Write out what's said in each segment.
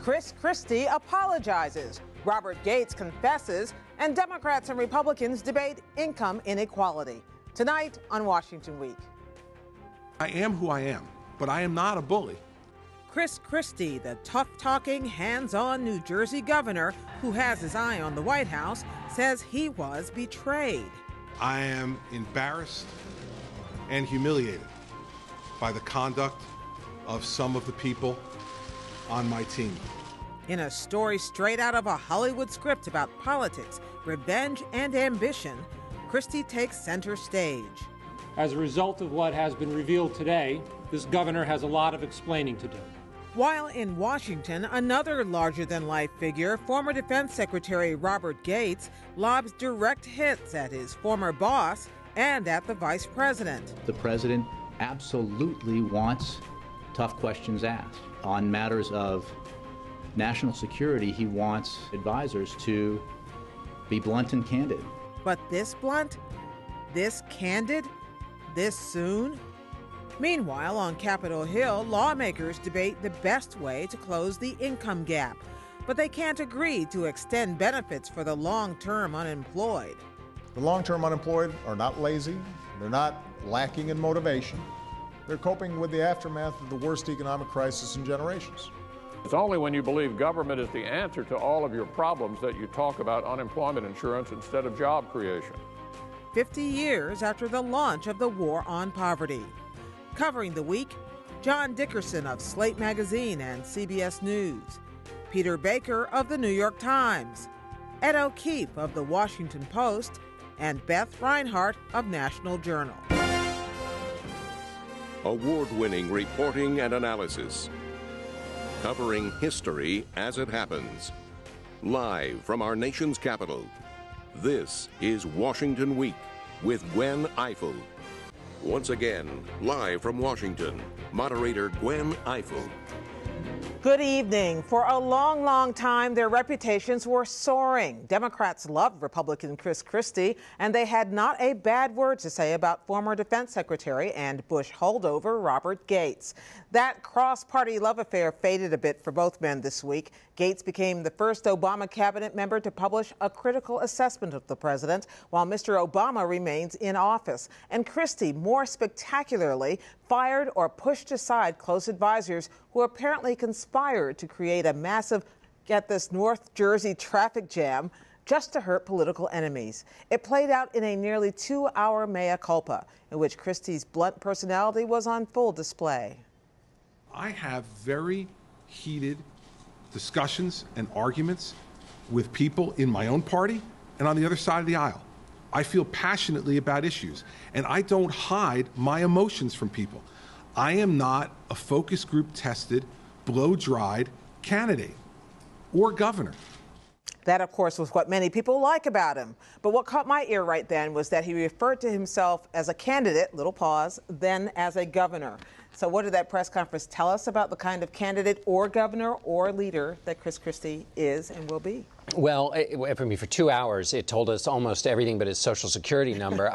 Christie apologizes. Robert Gates confesses. And Democrats and Republicans debate income inequality. Tonight on Washington Week. I am who I am, but I am not a bully. Christie, the tough-talking, hands-on New Jersey governor who has his eye on the White House, says he was betrayed. I am embarrassed and humiliated by the conduct of some of the people on my team. In a story straight out of a Hollywood script about politics, revenge, and ambition, Christie takes center stage. As a result of what has been revealed today, this governor has a lot of explaining to do. While in Washington, another larger-than-life figure, former Defense Secretary Robert Gates, lobs direct hits at his former boss and at the vice president. The president absolutely wants tough questions asked. On matters of national security, he wants advisors to be blunt and candid. But this blunt? This candid? This soon? Meanwhile, on Capitol Hill, lawmakers debate the best way to close the income gap. But they can't agree to extend benefits for the long-term unemployed. The long-term unemployed are not lazy. They're not lacking in motivation. They're coping with the aftermath of the worst economic crisis in generations. It's only when you believe government is the answer to all of your problems that you talk about unemployment insurance instead of job creation. 50 years after the launch of the War on Poverty. Covering the week, John Dickerson of Slate magazine and CBS News, Peter Baker of the New York Times, Ed O'Keefe of the Washington Post, and Beth Reinhard of National Journal. Award-winning reporting and analysis, covering history as it happens. Live from our nation's capital, this is Washington Week with Gwen Ifill. Once again, live from Washington, moderator Gwen Ifill. Good evening. For a long, long time, their reputations were soaring. Democrats loved Republican Christie, and they had not a bad word to say about former Defense Secretary and Bush holdover Robert Gates. That cross-party love affair faded a bit for both men this week. Gates became the first Obama cabinet member to publish a critical assessment of the president, while Mr. Obama remains in office. And Christie, more spectacularly, fired or pushed aside close advisors who apparently conspired to create a massive, get this, North Jersey traffic jam just to hurt political enemies. It played out in a nearly 2-hour mea culpa, in which Christie's blunt personality was on full display. I have very heated discussions and arguments with people in my own party and on the other side of the aisle. I feel passionately about issues, and I don't hide my emotions from people. I am not a focus group tested, blow-dried candidate or governor. That, of course, was what many people like about him. But what caught my ear right then was that he referred to himself as a candidate, little pause, then as a governor. So what did that press conference tell us about the kind of candidate or governor or leader that Christie is and will be? Well, for 2 hours, it told us almost everything but his Social Security number.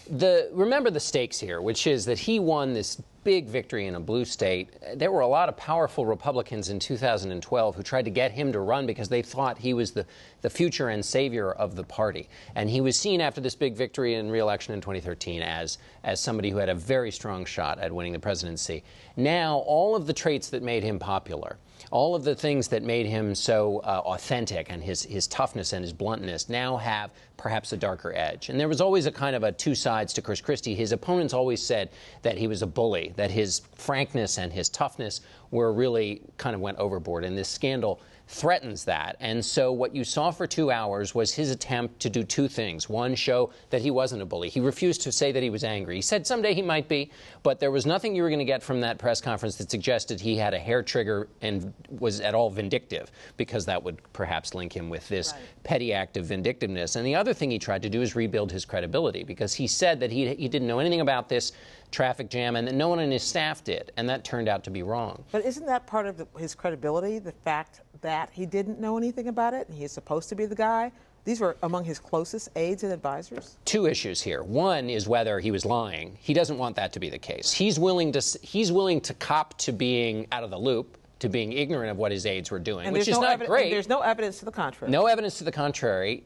Remember the stakes here, which is that he won this big victory in a blue state. There were a lot of powerful Republicans in 2012 who tried to get him to run because they thought he was the future and savior of the party. And he was seen after this big victory in re-election in 2013 as somebody who had a very strong shot at winning the presidency. Now, all of the traits that made him popular, all of the things that made him so authentic and his toughness and his bluntness now have perhaps a darker edge. And there was always a kind of a two sides to Christie. His opponents always said that he was a bully, that his frankness and his toughness were really kind of went overboard. And this scandal threatens that. And so what you saw for 2 hours was his attempt to do two things. One, show that he wasn't a bully. He refused to say that he was angry. He said someday he might be, but there was nothing you were going to get from that press conference that suggested he had a hair trigger and was at all vindictive, because that would perhaps link him with this petty act of vindictiveness. And the other thing he tried to do is rebuild his credibility, because he said that he didn't know anything about this traffic jam and that no one on his staff did, and that turned out to be wrong. But isn't that part of his credibility, the fact that he didn't know anything about it and he's supposed to be the guy? These were among his closest aides and advisors? Two issues here. One is whether he was lying. He doesn't want that to be the case. He's willing to cop to being out of the loop, to being ignorant of what his aides were doing, and which is not great. There's no evidence to the contrary. No evidence to the contrary.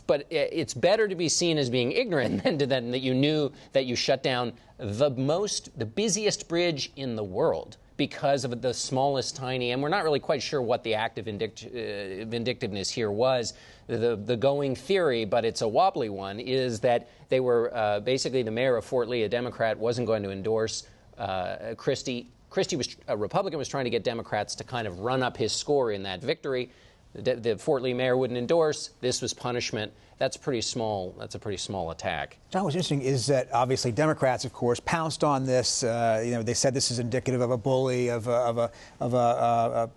But it's better to be seen as being ignorant than that you knew that you shut down the busiest bridge in the world because of the smallest tiny, and we're not really quite sure what the act of vindictiveness here was. The going theory, but it's a wobbly one, is that they were basically the mayor of Fort Lee, a Democrat, wasn't going to endorse Christie. A Republican, was trying to get Democrats to kind of run up his score in that victory. The Fort Lee mayor wouldn't endorse. This was punishment. That's pretty small. That's a pretty small attack. John, what's interesting is that obviously Democrats, of course, pounced on this. They said this is indicative of a bully, of a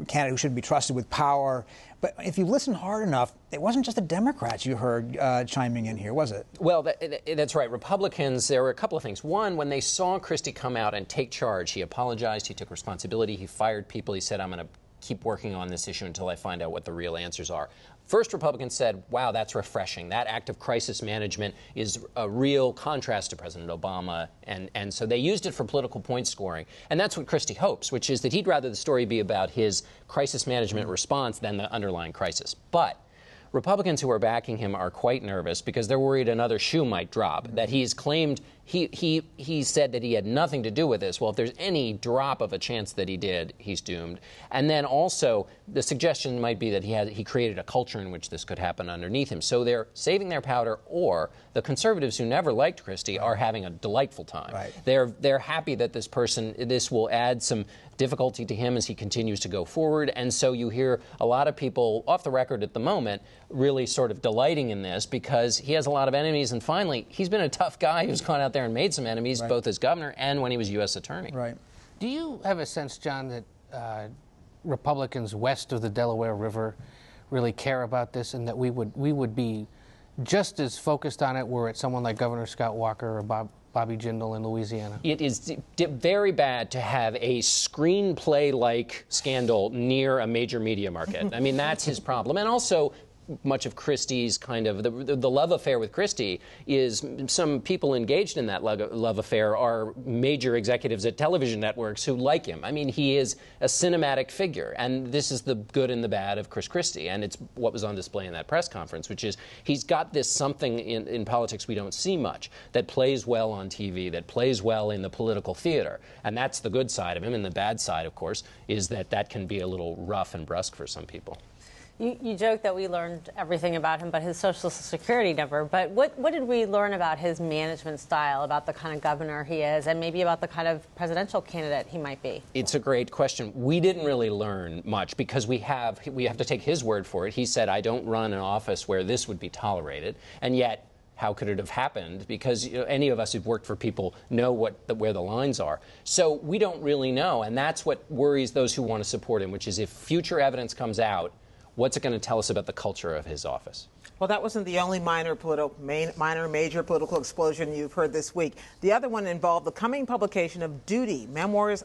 candidate who shouldn't be trusted with power. But if you listen hard enough, it wasn't just the Democrats you heard chiming in here, was it? Well, that's right. Republicans, there were a couple of things. One, when they saw Christie come out and take charge, he apologized, he took responsibility, he fired people, he said, I'm going to keep working on this issue until I find out what the real answers are. First, Republicans said, wow, that's refreshing. That act of crisis management is a real contrast to President Obama. And so they used it for political point scoring. And that's what Christie hopes, which is that he'd rather the story be about his crisis management response than the underlying crisis. But Republicans who are backing him are quite nervous because they're worried another shoe might drop, that he's claimed he said that he had nothing to do with this. Well, if there's any drop of a chance that he did, he's doomed. And then also the suggestion might be that he created a culture in which this could happen underneath him. So they're saving their powder, or the conservatives who never liked Christie are having a delightful time. Right. They're happy that this will add some difficulty to him as he continues to go forward. And so you hear a lot of people off the record at the moment really sort of delighting in this because he has a lot of enemies. And finally, he's been a tough guy who's gone out there and made some enemies, right, both as governor and when he was U.S. attorney. Right. Do you have a sense, John, that Republicans west of the Delaware River really care about this, and that we would be just as focused on it were it someone like Governor Scott Walker or Bobby Jindal in Louisiana? It is very bad to have a screenplay-like scandal near a major media market. I mean, that's his problem. And also, much of Christie's kind of the love affair with Christie is some people engaged in that love affair are major executives at television networks who like him. I mean, he is a cinematic figure, and this is the good and the bad of Chris Christie, and it's what was on display in that press conference, which is he's got this something in politics we don't see much that plays well on TV, that plays well in the political theater, and that's the good side of him. And the bad side, of course, is that can be a little rough and brusque for some people. You joke that we learned everything about him but his Social Security number. But what did we learn about his management style, about the kind of governor he is, and maybe about the kind of presidential candidate he might be? It's a great question. We didn't really learn much because we have to take his word for it. He said, I don't run an office where this would be tolerated. And yet, how could it have happened? Because any of us who've worked for people know where the lines are. So we don't really know. And that's what worries those who want to support him, which is if future evidence comes out, what's it going to tell us about the culture of his office? Well, that wasn't the only major political explosion you've heard this week. The other one involved the coming publication of Duty, memoirs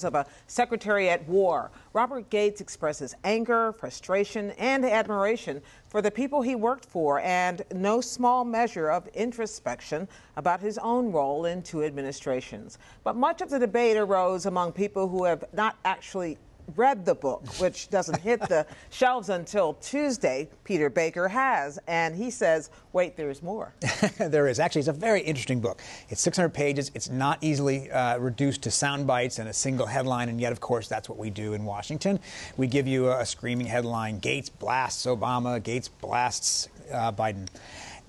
of a secretary at war. Robert Gates expresses anger, frustration, and admiration for the people he worked for, and no small measure of introspection about his own role in two administrations. But much of the debate arose among people who have not actually read the book, which doesn't hit the shelves until Tuesday. Peter Baker has, and he says, wait, there's more. There is. Actually, it's a very interesting book. It's 600 pages. It's not easily reduced to sound bites and a single headline, and yet, of course, that's what we do in Washington. We give you a screaming headline, Gates blasts Obama, Gates blasts Biden.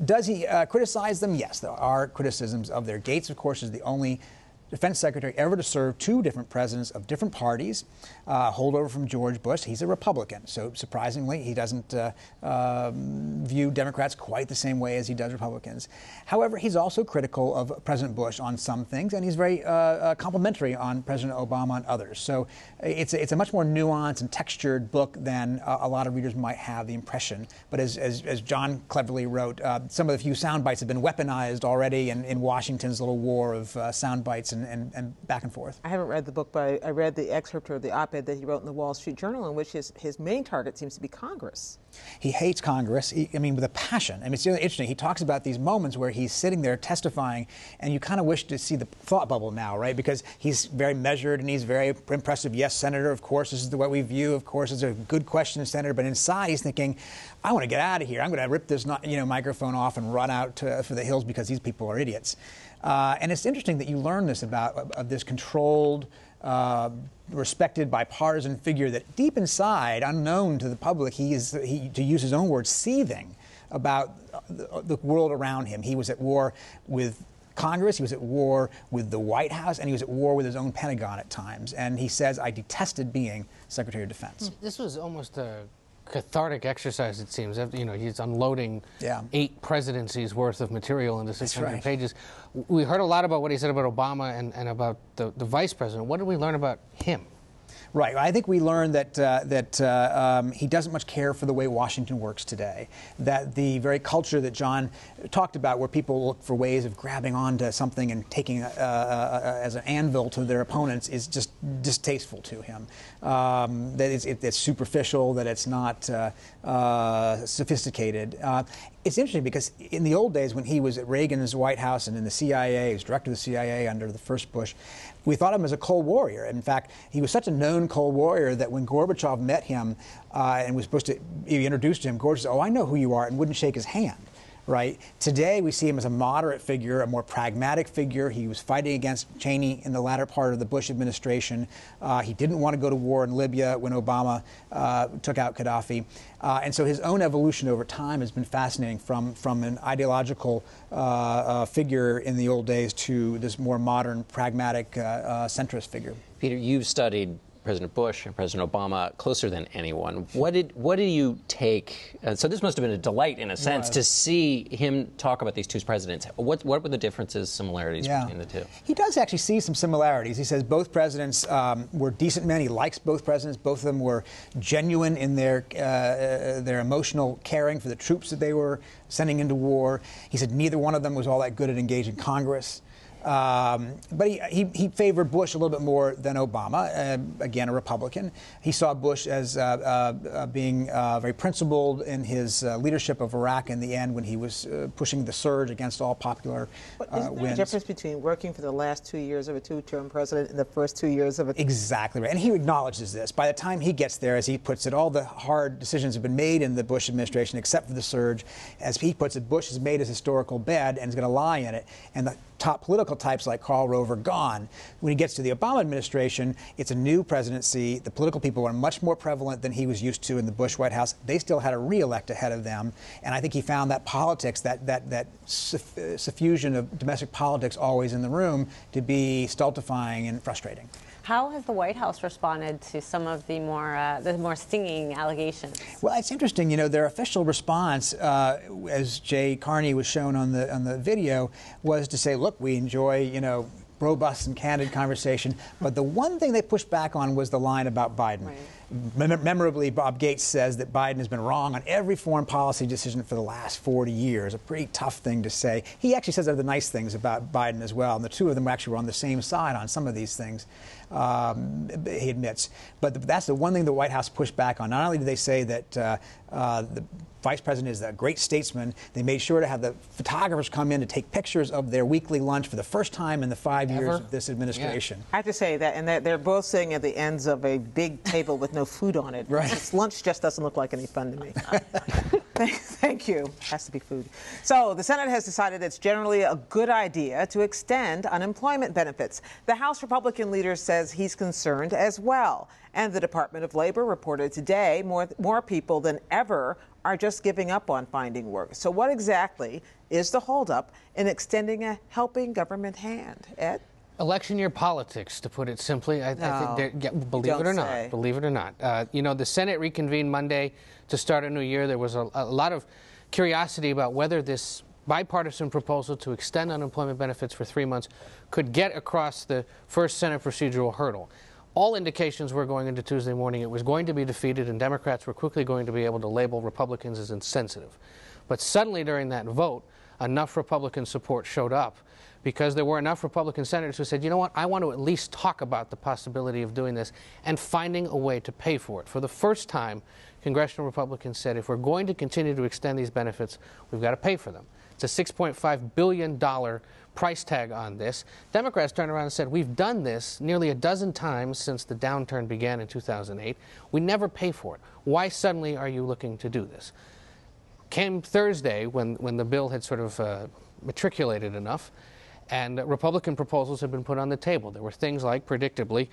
Does he criticize them? Yes, there are criticisms of there. Gates, of course, is the only defense secretary ever to serve two different presidents of different parties, holdover from George Bush. He's a Republican, so surprisingly, he doesn't view Democrats quite the same way as he does Republicans. However, he's also critical of President Bush on some things, and he's very complimentary on President Obama on others. So it's a much more nuanced and textured book than a lot of readers might have the impression. But as John cleverly wrote, some of the few sound bites have been weaponized already in Washington's little war of sound bites and and back and forth. I haven't read the book, but I read the excerpt or the op-ed that he wrote in the Wall Street Journal, in which his main target seems to be Congress. He hates Congress, with a passion. I mean, it's really interesting. He talks about these moments where he's sitting there testifying, and you kind of wish to see the thought bubble now, right? Because he's very measured and he's very impressive. Yes, Senator, of course, this is the way we view. Of course, it's a good question, Senator. But inside, he's thinking, I want to get out of here. I'm going to rip this microphone off and run out for the hills because these people are idiots. And it's interesting that you learn this about this controlled, respected bipartisan figure that deep inside, unknown to the public, he is, to use his own words, seething about the world around him. He was at war with Congress, he was at war with the White House, and he was at war with his own Pentagon at times. And he says, I detested being Secretary of Defense. This was almost a cathartic exercise, it seems. He's unloading 8 presidencies worth of material into 600 pages. We heard a lot about what he said about Obama and about the vice president. What did we learn about him? Right. I think we learned that he doesn't much care for the way Washington works today. That the very culture that John talked about, where people look for ways of grabbing onto something and taking as an anvil to their opponents, is just distasteful to him. That it's superficial, that it's not sophisticated. It's interesting because in the old days when he was at Reagan's White House and in the CIA, he was director of the CIA under the first Bush, we thought of him as a cold warrior. In fact, he was such a known cold warrior that when Gorbachev met him and was supposed to be introduced to him, Gorbachev said, "Oh, I know who you are," and wouldn't shake his hand. Right? Today, we see him as a moderate figure, a more pragmatic figure. He was fighting against Cheney in the latter part of the Bush administration. He didn't want to go to war in Libya when Obama took out Gaddafi. And so his own evolution over time has been fascinating, from an ideological figure in the old days to this more modern, pragmatic, centrist figure. Peter, you've studied President Bush and President Obama closer than anyone. What did you take? So this must have been a delight, in a sense, to see him talk about these two presidents. What were the differences, similarities between the two? He does actually see some similarities. He says both presidents were decent men. He likes both presidents. Both of them were genuine in their emotional caring for the troops that they were sending into war. He said neither one of them was all that good at engaging Congress. But he favored Bush a little bit more than Obama, again, a Republican. He saw Bush as being very principled in his leadership of Iraq in the end when he was pushing the surge against all popular Isn't there a difference between working for the last 2 years of a two-term president and the first 2 years of a... Exactly right. And he acknowledges this. By the time he gets there, as he puts it, all the hard decisions have been made in the Bush administration except for the surge. As he puts it, Bush has made his historical bed and is going to lie in it. And the top political types like Karl Rove are gone. When he gets to the Obama administration, it's a new presidency. The political people are much more prevalent than he was used to in the Bush White House. They still had a re-elect ahead of them. And I think he found that politics, that suffusion of domestic politics always in the room, to be stultifying and frustrating. How has the White House responded to some of the more stinging allegations? Well, it's interesting. Their official response, as Jay Carney was shown on the video, was to say, "Look, we enjoy robust and candid conversation." But the one thing they pushed back on was the line about Biden. Right. Memorably, Bob Gates says that Biden has been wrong on every foreign policy decision for the last 40 years. A pretty tough thing to say. He actually says other nice things about Biden as well, and the two of them actually were on the same side on some of these things, he admits. But that's the one thing the White House pushed back on. Not only did they say that the vice president is a great statesman, they made sure to have the photographers come in to take pictures of their weekly lunch for the first time in the 5 years of this administration. Yeah. I have to say that, and they're both sitting at the ends of a big table with no food on it. Right. This lunch just doesn't look like any fun to me. Thank you. Has to be food. So the Senate has decided it's generally a good idea to extend unemployment benefits. The House Republican leader says he's concerned as well. And the Department of Labor reported today more people than ever are just giving up on finding work. So what exactly is the holdup in extending a helping government hand? Ed? Election year politics, to put it simply. I think, believe it or not. The Senate reconvened Monday to start a new year. There was a lot of curiosity about whether this bipartisan proposal to extend unemployment benefits for 3 months could get across the first Senate procedural hurdle. All indications were going into Tuesday morning it was going to be defeated, and Democrats were quickly going to be able to label Republicans as insensitive. But suddenly during that vote, enough Republican support showed up because there were enough Republican senators who said, you know what, I want to at least talk about the possibility of doing this and finding a way to pay for it. For the first time, congressional Republicans said, if we're going to continue to extend these benefits, we've got to pay for them. It's a $6.5 billion price tag on this. Democrats turned around and said, we've done this nearly a dozen times since the downturn began in 2008. We never pay for it. Why suddenly are you looking to do this? Came Thursday, when the bill had sort of matriculated enough, and Republican proposals have been put on the table. There were things like, predictably,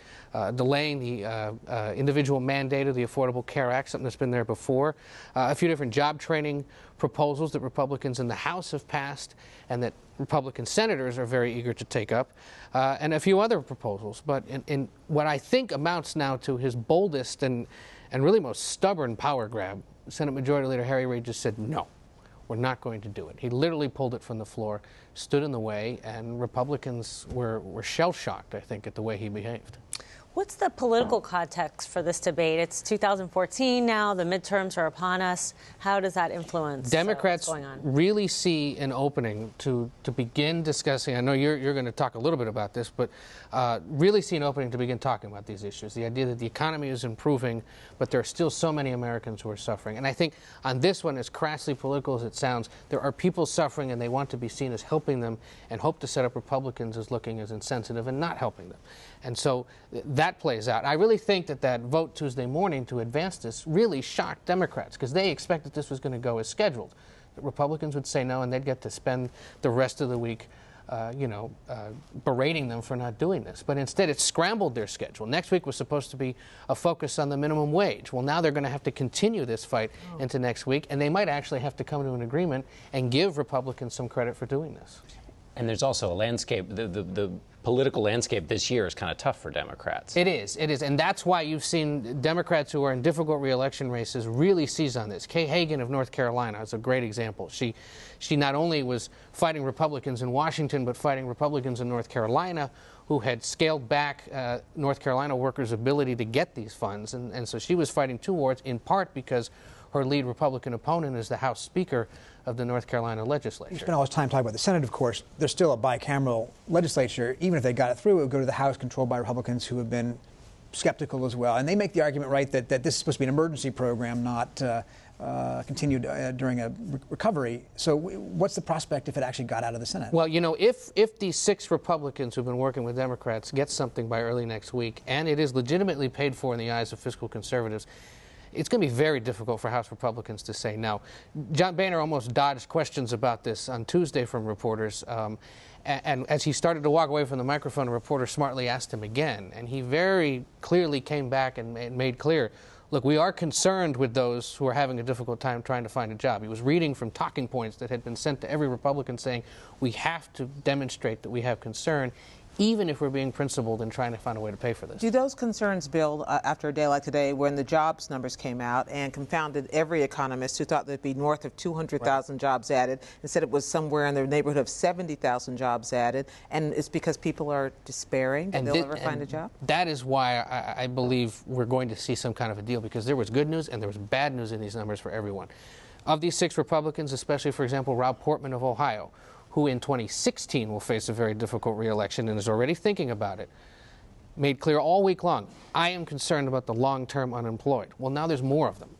delaying the individual mandate of the Affordable Care Act, something that's been there before, a few different job training proposals that Republicans in the House have passed and that Republican senators are very eager to take up, and a few other proposals. But in what I think amounts now to his boldest and really most stubborn power grab, Senate Majority Leader Harry Reid just said, no, we're not going to do it. He literally pulled it from the floor, stood in the way, and Republicans were shell-shocked, I think, at the way he behaved. What's the political context for this debate? It's 2014 now. The midterms are upon us. How does that influence Democrats what's going on? really see an opening to begin discussing. I know you're going to talk a little bit about this, but really see an opening to begin talking about these issues. The idea that the economy is improving, but there are still so many Americans who are suffering. And I think on this one, as crassly political as it sounds, there are people suffering and they want to be seen as helping them and hope to set up Republicans as looking as insensitive and not helping them. And so that plays out. I really think that vote Tuesday morning to advance this really shocked Democrats because they expected this was going to go as scheduled. That Republicans would say no and they'd get to spend the rest of the week berating them for not doing this. But instead, it scrambled their schedule. Next week was supposed to be a focus on the minimum wage. Well, now they're going to have to continue this fight into next week, and they might actually have to come to an agreement and give Republicans some credit for doing this. And there's also a landscape. The political landscape this year is kind of tough for Democrats. It is. And that's why you've seen Democrats who are in difficult re-election races really seize on this. Kay Hagan of North Carolina is a great example. She not only was fighting Republicans in Washington, but fighting Republicans in North Carolina who had scaled back North Carolina workers' ability to get these funds. And so she was fighting two wars, in part because her lead Republican opponent is the House Speaker of the North Carolina legislature. You spent all this time talking about the Senate, of course. There's still a bicameral legislature. Even if they got it through, it would go to the House controlled by Republicans who have been skeptical as well. And they make the argument, right, that this is supposed to be an emergency program, not continued during a recovery. So what's the prospect if it actually got out of the Senate? Well, you know, if these 6 Republicans who've been working with Democrats get something by early next week, and it is legitimately paid for in the eyes of fiscal conservatives, it's going to be very difficult for House Republicans to say no. John Boehner almost dodged questions about this on Tuesday from reporters. And as he started to walk away from the microphone, a reporter smartly asked him again. And he very clearly came back and made clear, look, we are concerned with those who are having a difficult time trying to find a job. He was reading from talking points that had been sent to every Republican saying, we have to demonstrate that we have concern, even if we're being principled and trying to find a way to pay for this. Do those concerns build after a day like today when the jobs numbers came out and confounded every economist who thought there'd be north of 200,000 jobs added and said it was somewhere in the neighborhood of 70,000 jobs added, and it's because people are despairing that they'll never find a job? That is why I believe we're going to see some kind of a deal, because there was good news and there was bad news in these numbers for everyone. Of these 6 Republicans, especially, for example, Rob Portman of Ohio, who in 2016 will face a very difficult re-election and is already thinking about it, made clear all week long, I am concerned about the long-term unemployed. Well, now there's more of them.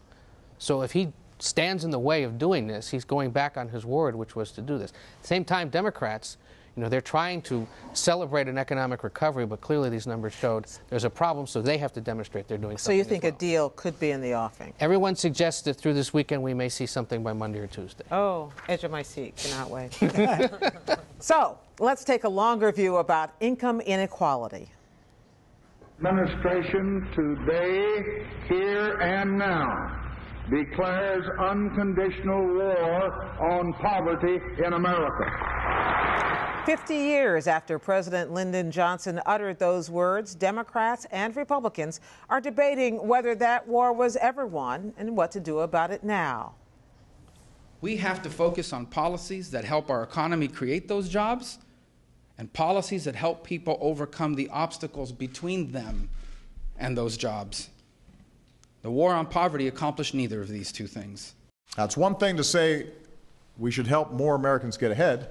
So if he stands in the way of doing this, he's going back on his word, which was to do this. At the same time, Democrats, you know, they're trying to celebrate an economic recovery, but clearly these numbers showed there's a problem, so they have to demonstrate they're doing something. So you think a deal could be in the offing? Everyone suggests that through this weekend we may see something by Monday or Tuesday. Oh, edge of my seat. Cannot wait. So let's take a longer view about income inequality. Administration today, here and now, declares unconditional war on poverty in America. 50 years after President Lyndon Johnson uttered those words, Democrats and Republicans are debating whether that war was ever won and what to do about it now. We have to focus on policies that help our economy create those jobs and policies that help people overcome the obstacles between them and those jobs. The war on poverty accomplished neither of these two things. Now, it's one thing to say we should help more Americans get ahead.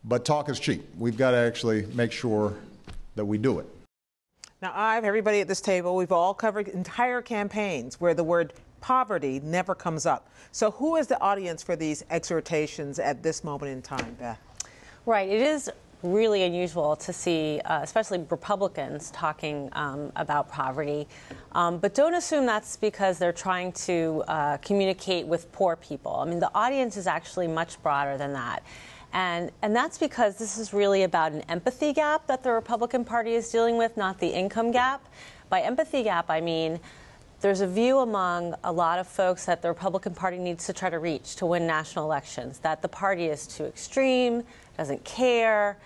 But talk is cheap. We've got to actually make sure that we do it. Now, everybody at this table, we've all covered entire campaigns where the word poverty never comes up. So who is the audience for these exhortations at this moment in time, Beth? Right. It is really unusual to see, especially Republicans, talking about poverty. But don't assume that's because they're trying to communicate with poor people. I mean, the audience is actually much broader than that. And that's because this is really about an empathy gap that the Republican Party is dealing with, not the income gap. By empathy gap, I mean there's a view among a lot of folks that the Republican Party needs to try to reach to win national elections, that the party is too extreme, doesn't care,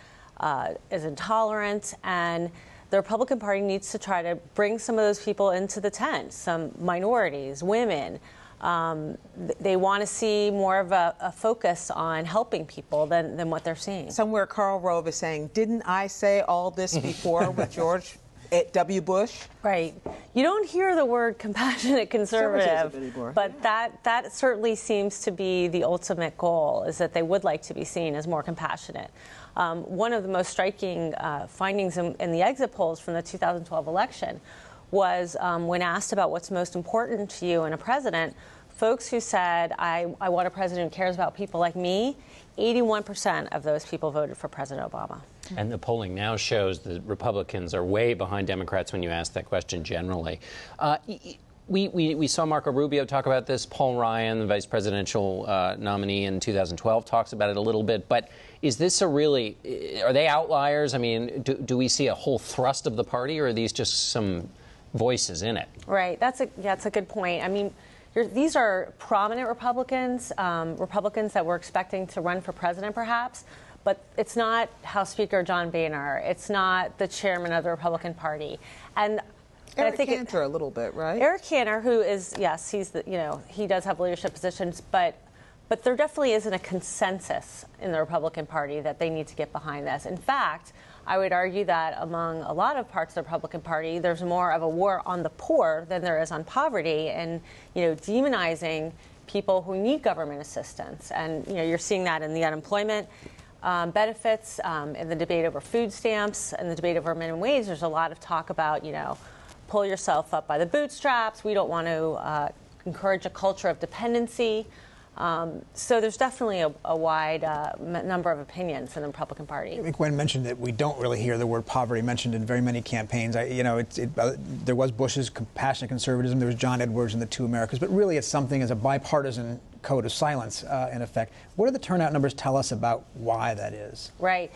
is intolerant, and the Republican Party needs to try to bring some of those people into the tent, some minorities, women. They want to see more of a focus on helping people than what they're seeing. Somewhere Karl Rove is saying, didn't I say all this before with George W. Bush? Right. You don't hear the word compassionate conservative, but that certainly seems to be the ultimate goal, is that they would like to be seen as more compassionate. One of the most striking findings in the exit polls from the 2012 election was when asked about what's most important to you in a president, folks who said, I want a president who cares about people like me, 81% of those people voted for President Obama. And the polling now shows that Republicans are way behind Democrats when you ask that question generally. We saw Marco Rubio talk about this. Paul Ryan, the vice presidential nominee in 2012, talks about it a little bit. But is this are they outliers? I mean, do we see a whole thrust of the party, or are these just some voices in it? Right. That's a good point. I mean, these are prominent Republicans, Republicans that we're expecting to run for president, perhaps. But it's not House Speaker John Boehner. It's not the chairman of the Republican Party. And Eric I think Cantor a little bit, right? Eric Cantor, who is, yes, he does have leadership positions, but there definitely isn't a consensus in the Republican Party that they need to get behind this. In fact, I would argue that among a lot of parts of the Republican Party, there's more of a war on the poor than there is on poverty, and demonizing people who need government assistance. And you're seeing that in the unemployment benefits, in the debate over food stamps, and the debate over minimum wage. There's a lot of talk about pull yourself up by the bootstraps. We don't want to encourage a culture of dependency. So there's definitely a wide number of opinions in the Republican Party. I think Gwen mentioned that we don't really hear the word poverty mentioned in very many campaigns. There was Bush's compassionate conservatism. There was John Edwards in the Two Americas. But really it's something as a bipartisan code of silence, in effect. What do the turnout numbers tell us about why that is? Right.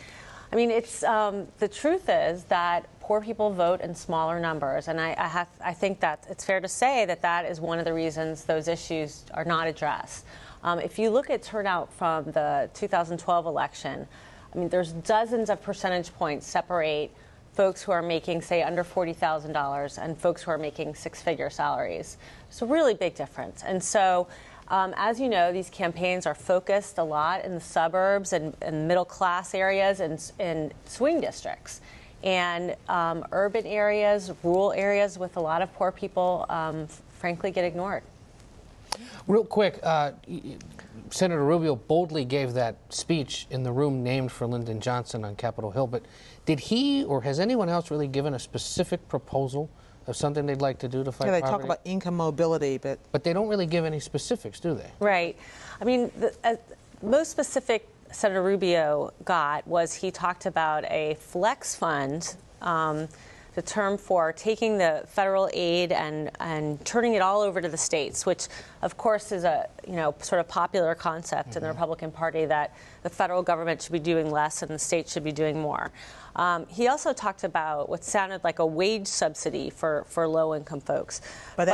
I mean, it's the truth is that poor people vote in smaller numbers, and I think that it's fair to say that is one of the reasons those issues are not addressed. If you look at turnout from the 2012 election, I mean, there's dozens of percentage points separate folks who are making, say, under $40,000 and folks who are making six-figure salaries. It's a really big difference. And so, as you know, these campaigns are focused a lot in the suburbs and middle-class areas and swing districts. And urban areas, rural areas with a lot of poor people, frankly, get ignored. Real quick, Senator Rubio boldly gave that speech in the room named for Lyndon Johnson on Capitol Hill. But did he or has anyone else really given a specific proposal of something they'd like to do to fight poverty? Yeah, they talk about income mobility, but they don't really give any specifics, do they? Right. I mean, the most specific Senator Rubio got was he talked about a flex fund, the term for taking the federal aid and turning it all over to the states, which, of course, is a sort of popular concept in the Republican Party, that the federal government should be doing less and the states should be doing more. He also talked about what sounded like a wage subsidy for low-income folks. But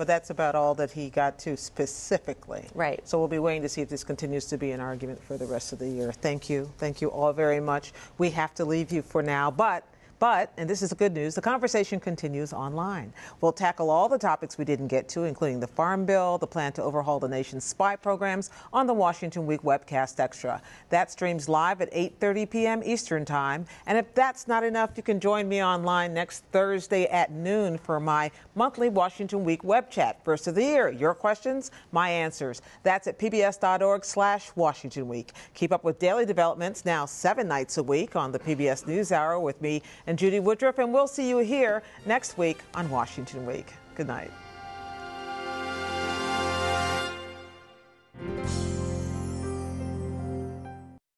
that's about all that he got to specifically. Right. So we'll be waiting to see if this continues to be an argument for the rest of the year. Thank you all very much. We have to leave you for now, but But, and this is the good news, the conversation continues online. We'll tackle all the topics we didn't get to, including the Farm Bill, the plan to overhaul the nation's spy programs, on the Washington Week webcast extra. That streams live at 8:30 p.m. Eastern Time. And if that's not enough, you can join me online next Thursday at noon for my monthly Washington Week web chat. First of the year, your questions, my answers. That's at pbs.org/Washington Week. Keep up with daily developments now 7 nights a week on the PBS NewsHour with me and Judy Woodruff, and we'll see you here next week on Washington Week. Good night.